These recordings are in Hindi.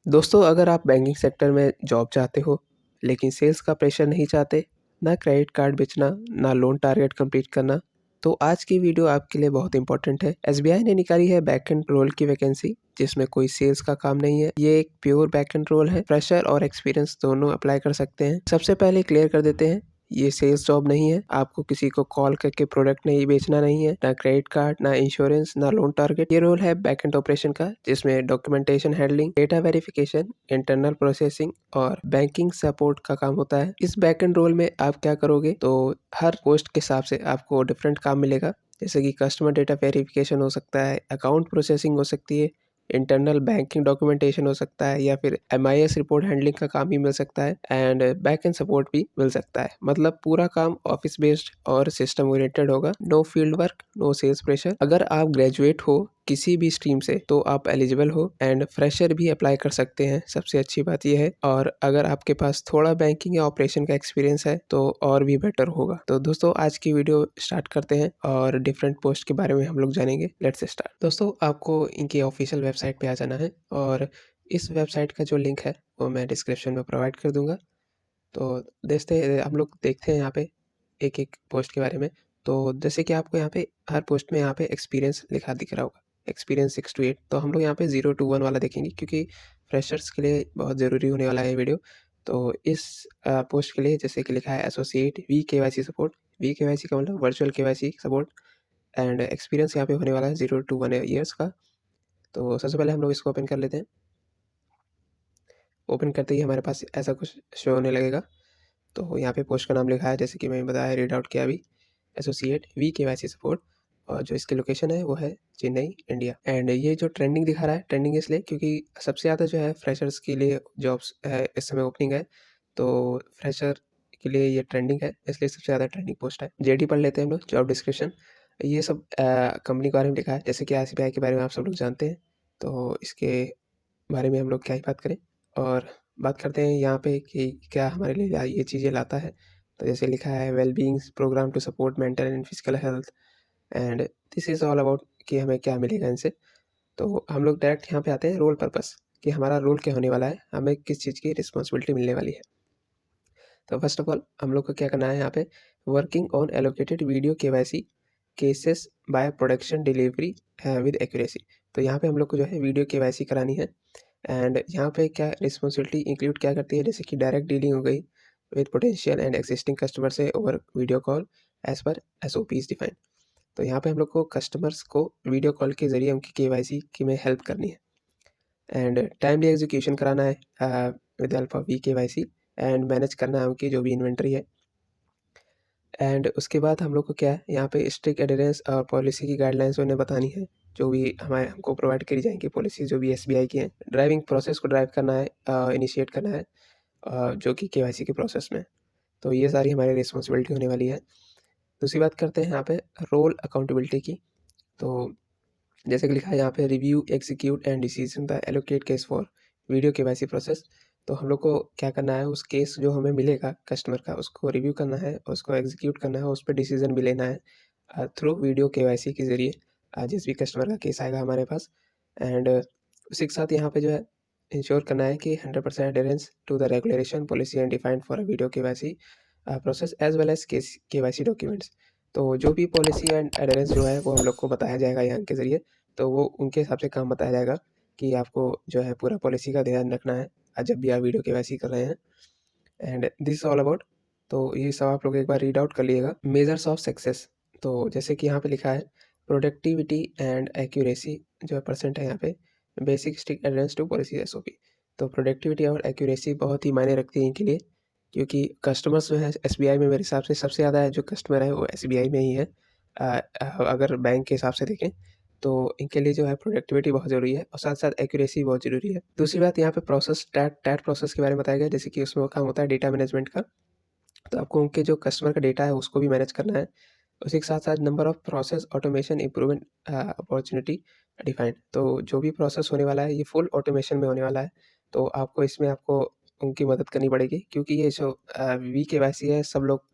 दोस्तों, अगर आप बैंकिंग सेक्टर में जॉब चाहते हो, लेकिन सेल्स का प्रेशर नहीं चाहते, ना क्रेडिट कार्ड बेचना, ना लोन टारगेट कंप्लीट करना, तो आज की वीडियो आपके लिए बहुत इंपॉर्टेंट है। एसबीआई ने निकाली है बैकएंड रोल की वैकेंसी, जिसमें कोई सेल्स का काम नहीं है। ये एक प्योर बैकएंड रोल है। फ्रेशर और एक्सपीरियंस दोनों अप्लाई कर सकते हैं। सबसे पहले क्लियर कर देते हैं, ये सेल्स जॉब नहीं है। आपको किसी को कॉल करके प्रोडक्ट नहीं बेचना नहीं है, ना क्रेडिट कार्ड, ना इंश्योरेंस, ना लोन टारगेट। ये रोल है बैकएंड ऑपरेशन का, जिसमें documentation handling, data verification, internal processing और बैंकिंग सपोर्ट का काम होता है। इस बैकएंड रोल में आप क्या करोगे, तो हर पोस्ट के हिसाब से आपको डिफरेंट काम मिलेगा। जैसे कि कस्टमर डेटा वेरिफिकेशन हो सकता है, अकाउंट प्रोसेसिंग हो सकती है, इंटरनल बैंकिंग डॉक्यूमेंटेशन हो सकता है, या फिर एमआईएस रिपोर्ट हैंडलिंग का काम भी मिल सकता है, एंड बैक एंड सपोर्ट भी मिल सकता है। मतलब पूरा काम ऑफिस बेस्ड और सिस्टम ओरिएंटेड होगा। No field work, no sales pressure. अगर आप ग्रेजुएट हो किसी भी स्ट्रीम से तो आप एलिजिबल हो, एंड फ्रेशर भी अप्लाई कर सकते हैं। सबसे अच्छी बात यह है। और अगर आपके पास थोड़ा बैंकिंग या ऑपरेशन का एक्सपीरियंस है तो और भी बेटर होगा। तो दोस्तों, आज की वीडियो स्टार्ट करते हैं और डिफरेंट पोस्ट के बारे में हम लोग जानेंगे। Let's start. दोस्तों, आपको इनकी ऑफिशियल वेबसाइट पे आ जाना है, और इस वेबसाइट का जो लिंक है वो मैं डिस्क्रिप्शन में प्रोवाइड कर दूंगा। तो हम लोग देखते हैं यहाँ पे एक एक पोस्ट के बारे में। तो जैसे कि आपको यहाँ पे हर पोस्ट में यहाँ पे एक्सपीरियंस लिखा दिख रहा होगा, एक्सपीरियंस 6 to 8। तो हम लोग यहाँ पे 0 to 1 वाला देखेंगे, क्योंकि फ्रेशर्स के लिए बहुत ज़रूरी होने वाला है ये वीडियो। तो इस पोस्ट के लिए जैसे कि लिखा है associate V KYC support. V KYC का मतलब virtual KYC support, and experience यहाँ पे होने वाला है 0 to 1 ईयर्स का। तो सबसे पहले हम लोग इसको ओपन कर लेते हैं। ओपन करते ही हमारे पास ऐसा कुछ शो होने लगेगा। तो यहाँ पे पोस्ट का नाम लिखा है, जैसे कि मैंने बताया, रीड आउट किया अभी, एसोसिएट वी केवाईसी सपोर्ट। और जो इसकी लोकेशन है वो है चेन्नई, इंडिया। एंड ये जो ट्रेंडिंग दिखा रहा है, ट्रेंडिंग इसलिए क्योंकि सबसे ज़्यादा जो है फ्रेशर्स के लिए जॉब्स है इस समय ओपनिंग है। तो फ्रेशर के लिए ये ट्रेंडिंग है, इसलिए सबसे ज़्यादा ट्रेंडिंग पोस्ट है। जेडी पढ़ लेते हैं हम लोग, जॉब डिस्क्रिप्शन। ये सब कंपनी के बारे में लिखा है, जैसे कि एसबीआई के बारे में आप सब लोग जानते हैं। तो इसके बारे में हम लोग क्या ही बात करें, और बात करते हैं यहाँ पे कि क्या हमारे लिए ये चीज़ें लाता है। तो जैसे लिखा है wellbeings programme to support mental and physical health, and this is all about कि हमें क्या मिलेगा इनसे। तो हम लोग डायरेक्ट यहाँ पे आते हैं रोल पर्पस, कि हमारा रोल क्या होने वाला है, हमें किस चीज़ की रिस्पॉन्सिबिलिटी मिलने वाली है। तो फर्स्ट ऑफ ऑल हम लोग को क्या करना है यहाँ पे, working on allocated video KYC cases by production delivery with accuracy. तो यहाँ पे हम लोग को जो है वीडियो केवाईसी करानी है। एंड यहाँ पे क्या रिस्पॉन्सिबिलिटी इंक्लूड क्या करती है, जैसे कि डायरेक्ट डीलिंग हो गई with potential and existing customer से over video call as per SOPs define. तो यहाँ पे हम लोग को कस्टमर्स को वीडियो कॉल के जरिए उनकी केवाईसी की में हेल्प करनी है, एंड टाइमली एग्जीक्यूशन कराना है with help of V KYC, and manage करना है उनकी जो भी इन्वेंट्री है। एंड उसके बाद हम लोग को क्या है, यहाँ पे स्ट्रिक्ट एडहेरेंस और पॉलिसी की गाइडलाइंस उन्हें बतानी है, जो भी हमको प्रोवाइड करी जाएंगी पॉलिसी जो भी एसबीआई की हैं। ड्राइविंग प्रोसेस को ड्राइव करना है, इनिशिएट करना है, जो कि केवाईसी के प्रोसेस में। तो ये सारी हमारी रिस्पॉन्सिबिलिटी होने वाली है। दूसरी बात करते हैं यहाँ पे रोल अकाउंटेबिलिटी की। तो जैसे कि लिखा है यहाँ पे, review execute and decision the allocate case for video KYC process. तो हम लोग को क्या करना है, उस केस जो हमें मिलेगा कस्टमर का, उसको रिव्यू करना है, उसको एग्जीक्यूट करना है, उस पर डिसीजन भी लेना है थ्रू वीडियो केवाईसी के ज़रिए, जिस भी कस्टमर का केस आएगा हमारे पास। एंड उसी के साथ यहाँ पे जो है इंश्योर करना है कि 100% adherence to the regulation policy and defined for video KYC process as well as KYC documents. तो जो भी पॉलिसी एंड एडेरेंस जो है वो हम लोग को बताया जाएगा यहाँ के ज़रिए। तो वो उनके हिसाब से काम बताया जाएगा कि आपको जो है पूरा पॉलिसी का ध्यान रखना है जब भी आप वीडियो केवाईसी कर रहे हैं। एंड दिस ऑल अबाउट, तो ये सब आप लोग एक बार रीड आउट कर लीजिएगा। मेजर्स ऑफ सक्सेस, तो जैसे कि यहाँ पे लिखा है प्रोडक्टिविटी एंड एक्यूरेसी जो परसेंट है यहाँ पे, basic strict adherence to policy SOP. तो प्रोडक्टिविटी और एक्यूरेसी बहुत ही मायने रखती है इनके लिए, क्योंकि कस्टमर्स जो है एसबीआई में मेरे हिसाब से सबसे ज़्यादा जो कस्टमर है वो एसबीआई में ही है। अगर बैंक के हिसाब से देखें तो इनके लिए जो है प्रोडक्टिविटी बहुत ज़रूरी है, और साथ साथ एक्यूरेसी बहुत ज़रूरी है। दूसरी बात यहाँ पे प्रोसेस टैट प्रोसेस के बारे में बताया गया, जैसे कि उसमें काम होता है डेटा मैनेजमेंट का। तो आपको उनके जो कस्टमर का डेटा है उसको भी मैनेज करना है। उसी के साथ साथ number of process automation improvement opportunity defined. तो जो भी प्रोसेस होने वाला है ये फुल ऑटोमेशन में होने वाला है। तो आपको इसमें आपको उनकी मदद करनी पड़ेगी, क्योंकि ये जो वी केवाईसी है सब लोग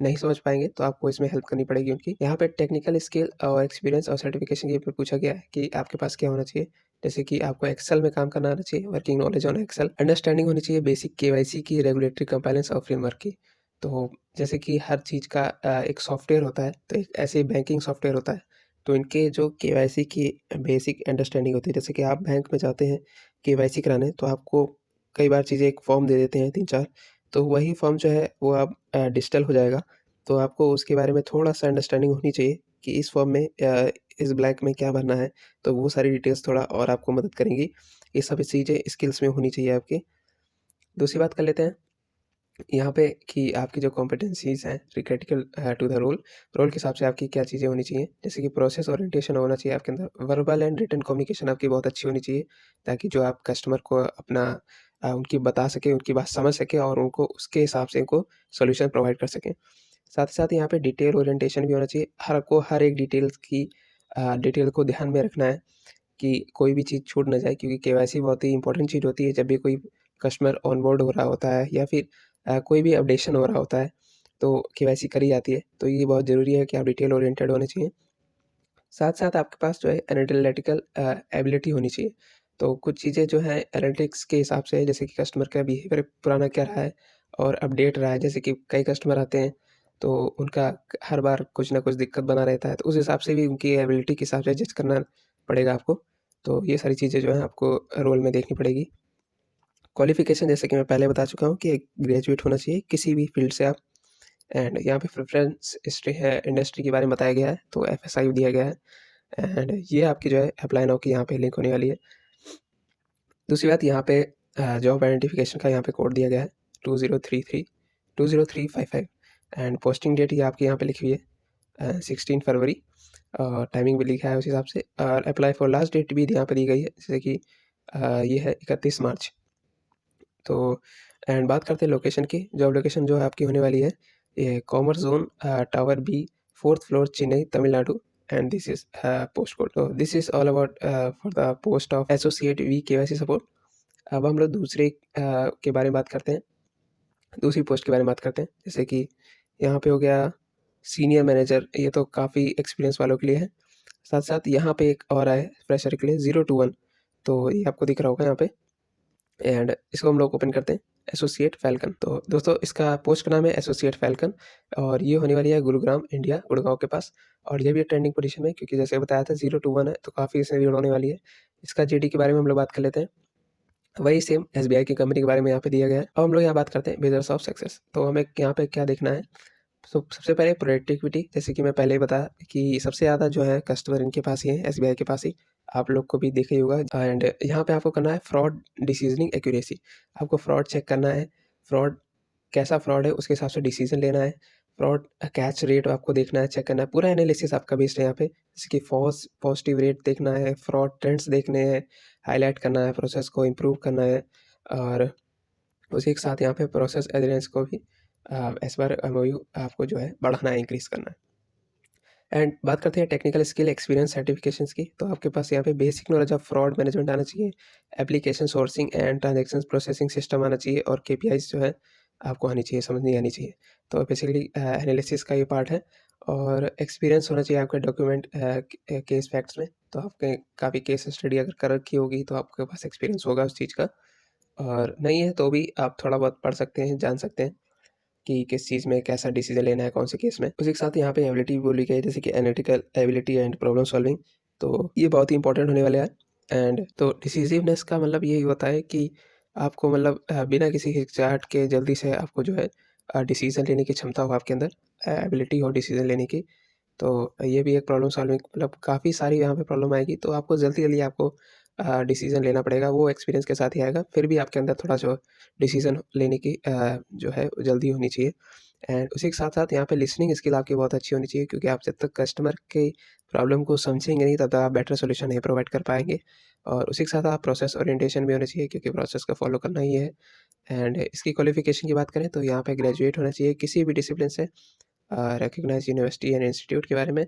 नहीं समझ पाएँगे तो आपको इसमें हेल्प करनी पड़ेगी उनकी। यहाँ पे टेक्निकल स्किल और एक्सपीरियंस और सर्टिफिकेशन के ऊपर पूछा गया है कि आपके पास क्या होना चाहिए। जैसे कि आपको एक्सेल में काम करना आना चाहिए, working knowledge on Excel, understanding होनी चाहिए बेसिक केवाईसी की, रेगुलेटरी कंप्लायंस और फ्रेमवर्क की। तो जैसे कि हर चीज़ का एक सॉफ्टवेयर होता है, तो एक ऐसे ही बैंकिंग सॉफ्टवेयर होता है, तो इनके जो केवाईसी की बेसिक अंडरस्टैंडिंग होती है। जैसे कि आप बैंक में जाते हैं केवाईसी कराने, तो आपको कई बार चीज़ें एक फॉर्म दे देते हैं 3-4, तो वही फॉर्म जो है वो अब डिजिटल हो जाएगा। तो आपको उसके बारे में थोड़ा-सा अंडरस्टैंडिंग होनी चाहिए कि इस फॉर्म में इस ब्लैंक में क्या भरना है, तो वो सारी डिटेल्स थोड़ा और आपको मदद करेंगी। ये सब चीज़ें स्किल्स में होनी चाहिए आपकी। दूसरी बात कर लेते हैं यहाँ पे कि आपकी जो कॉम्पिटेंसीज़ हैं critical to the role, role के हिसाब से आपकी क्या चीज़ें होनी चाहिए। जैसे कि प्रोसेस ओरिएंटेशन होना चाहिए आपके अंदर, वर्बल एंड रिटन कम्युनिकेशन आपकी बहुत अच्छी होनी चाहिए, ताकि जो आप कस्टमर को अपना उनकी बता सकें, उनकी बात समझ सकें और उनको उसके हिसाब से उनको सॉल्यूशन प्रोवाइड कर सकें। साथ ही साथ यहाँ पे डिटेल ओरिएंटेशन भी होना चाहिए। हर एक डिटेल्स की डिटेल को ध्यान में रखना है कि कोई भी चीज़ छूट ना जाए, क्योंकि केवाईसी बहुत ही इंपॉर्टेंट चीज़ होती है। जब भी कोई कस्टमर ऑनबोर्ड हो रहा होता है या फिर कोई भी अपडेशन हो रहा होता है, तो केवाईसी करी जाती है। तो ये बहुत ज़रूरी है कि आप डिटेल ओरिएंटेड होने चाहिए। साथ-साथ आपके पास जो है एनालिटिकल एबिलिटी होनी चाहिए। तो कुछ चीज़ें जो हैं एनालिटिक्स के हिसाब से, जैसे कि कस्टमर का बिहेवियर पुराना क्या रहा है और अपडेट रहा है। जैसे कि कई कस्टमर आते हैं, तो उनका हर बार कुछ ना कुछ दिक्कत बना रहता है, तो उस हिसाब से भी उनकी एबिलिटी के हिसाब से एडजस्ट करना पड़ेगा आपको। तो ये सारी चीज़ें जो हैं आपको रोल में देखनी पड़ेगी। क्वालिफ़िकेशन जैसे कि मैं पहले बता चुका हूँ कि ग्रेजुएट होना चाहिए किसी भी फ़ील्ड से आप। एंड यहाँ पे प्रेफ़रेंस हिस्ट्री है, इंडस्ट्री के बारे में बताया गया है, तो एफएसआई दिया गया है। एंड ये आपकी जो है अप्लाई नाउ की यहाँ पे लिंक होने वाली है। दूसरी बात यहाँ पे जॉब आइडेंटिफिकेशन का यहाँ पे कोड दिया गया है 2033 एंड पोस्टिंग डेट ये आपकी यहाँ पे लिखी हुई है 16 फरवरी। टाइमिंग भी लिखा है उस हिसाब से, और अप्लाई फॉर लास्ट डेट भी यहाँ पे दी गई है, जैसे कि ये है 31 मार्च। तो एंड बात करते हैं लोकेशन की। जॉब लोकेशन जो है आपकी होने वाली है ये commerce zone, tower B, 4th floor, Chennai, Tamil Nadu. And this is post code. So this is all about for the post of associate V KYC support. अब हम लोग दूसरे के बारे में बात करते हैं, दूसरी पोस्ट के बारे में बात करते हैं। जैसे कि यहाँ पे हो गया सीनियर मैनेजर, ये तो काफ़ी एक्सपीरियंस वालों के लिए है। साथ-साथ यहाँ पे एक और है फ्रेशर के लिए 0 to 1, तो ये आपको दिख रहा होगा यहाँ पे। एंड इसको हम लोग ओपन करते हैं, एसोसिएट फ़ैल्कन। तो दोस्तों इसका पोस्ट का नाम है एसोसिएट फ़ैल्कन, और ये होने वाली है गुरुग्राम, इंडिया, गुड़गाँव के पास। और ये भी ट्रेंडिंग पोजीशन में, क्योंकि जैसे बताया था 0 to 1 है, तो काफ़ी इसमें भीड़ होने वाली है। इसका जीडी के बारे में हम लोग बात कर लेते हैं। वही सेम एसबीआई की कंपनी के बारे में यहाँ पे दिया गया है। अब हम लोग यहाँ बात करते हैं मेजर्स ऑफ सक्सेस। तो हमें यहाँ पे क्या देखना है, सबसे पहले प्रोडक्टिविटी। जैसे कि मैं पहले ही बताया कि सबसे ज़्यादा जो है कस्टमर इनके पास ही है, एसबीआई के पास ही। आप लोग को भी देखा ही होगा। एंड यहाँ पे आपको करना है फ्रॉड डिसीजनिंग एक्यूरेसी। आपको फ्रॉड चेक करना है, फ्रॉड कैसा फ्रॉड है उसके हिसाब से डिसीजन लेना है। फ्रॉड कैच रेट आपको देखना है, चेक करना है, पूरा एनालिसिस आपका बेस्ड है यहाँ पे। जैसे कि फॉल्स पॉजिटिव रेट देखना है, फ्रॉड ट्रेंड्स देखने हैं, हाईलाइट करना है, प्रोसेस को इम्प्रूव करना है, और उसी के साथ यहाँ पे प्रोसेस एविडेंस को भी एज पर एमओयू आपको जो है बढ़ाना है, इंक्रीज़ करना है। एंड बात करते हैं टेक्निकल स्किल, एक्सपीरियंस, सर्टिफिकेशंस की। तो आपके पास यहाँ पे basic knowledge of fraud management आना चाहिए, application sourcing and transactions processing system आना चाहिए, और केपीआईज़ जो है आपको आनी चाहिए, समझनी आनी चाहिए। तो बेसिकली एनालिसिस का ये पार्ट है। और एक्सपीरियंस होना चाहिए आपका डॉक्यूमेंट केस फैक्ट्स में। तो आपके काफ़ी केस स्टडी अगर कर रखी होगी तो आपके पास एक्सपीरियंस होगा उस चीज़ का, और नहीं है तो भी आप थोड़ा बहुत पढ़ सकते हैं, जान सकते हैं कि किस चीज़ में कैसा डिसीजन लेना है, कौन से केस में। उसी के साथ यहाँ पे एबिलिटी भी बोली गई है, जैसे कि analytical ability and problem solving. तो ये बहुत ही इंपॉर्टेंट होने वाला है। एंड तो डिसिसिवनेस का मतलब यही होता है कि आपको मतलब बिना किसी हिचकिचाहट के जल्दी से आपको जो है डिसीजन लेने की क्षमता हो आपके अंदर, एबिलिटी हो डिसीजन लेने की। तो ये भी एक प्रॉब्लम सॉल्विंग, मतलब काफ़ी सारी यहाँ पे प्रॉब्लम आएगी, तो आपको जल्दी-जल्दी आपको डिसीज़न लेना पड़ेगा, वो एक्सपीरियंस के साथ ही आएगा। फिर भी आपके अंदर थोड़ा जो डिसीज़न लेने की जो है वो जल्दी होनी चाहिए। एंड उसी के साथ-साथ यहाँ पे लिसनिंग स्किल आपकी बहुत अच्छी होनी चाहिए, क्योंकि आप जब तक कस्टमर की प्रॉब्लम को समझेंगे नहीं, तब तक आप बेटर सॉल्यूशन नहीं प्रोवाइड कर पाएँगे। और उसी के साथ आप प्रोसेस ओरिएंटेशन भी होना चाहिए, क्योंकि प्रोसेस को फॉलो करना ही है। एंड इसकी क्वालिफ़िकेशन की बात करें तो यहाँ पे ग्रेजुएट होना चाहिए किसी भी डिसिप्लिन से, रिकॉग्नाइज्ड यूनिवर्सिटी एंड इंस्टीट्यूट के बारे में।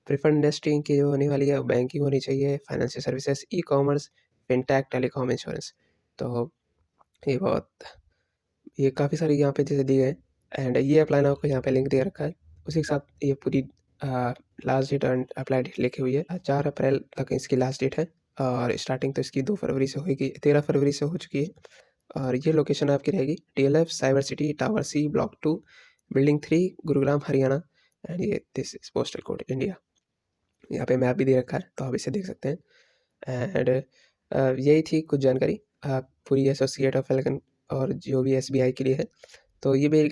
प्रेफर्ड इंडस्ट्री की जो होने वाली है बैंकिंग होनी चाहिए, financial services, e-commerce, fintech, telecom, insurance. तो ये काफ़ी सारी यहाँ पे चीज़ें दी गई हैं। एंड ये अप्लाई नाउ का यहाँ पे लिंक दे रखा है। उसी के साथ ये पूरी last date and apply date लिखी हुई है। 4 अप्रैल तक इसकी लास्ट डेट है और स्टार्टिंग तो इसकी 2 फरवरी से होगी, 13 फरवरी से हो चुकी है। और ये लोकेशन आपकी रहेगी DLF cyber city tower C block 2 building 3 Gurugram Haryana and ये this is postal code India. यहाँ पे मैप भी दे रखा है तो आप इसे देख सकते हैं। एंड यही थी कुछ जानकारी पूरी एसोसिएट ऑफ फैल्कन और जो भी SBI के लिए है। तो ये बिल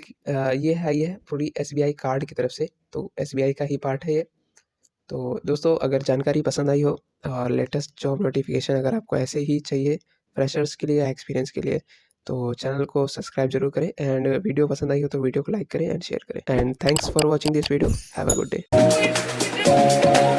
ये है पूरी SBI कार्ड की तरफ से, तो SBI का ही पार्ट है ये। तो दोस्तों अगर जानकारी पसंद आई हो और लेटेस्ट जॉब नोटिफिकेशन अगर आपको ऐसे ही चाहिए फ्रेशर्स के लिए या एक्सपीरियंस के लिए, तो चैनल को सब्सक्राइब जरूर करें एंड वीडियो पसंद आई हो तो वीडियो को लाइक करें एंड शेयर करें। And thanks for watching this video. Have a good day.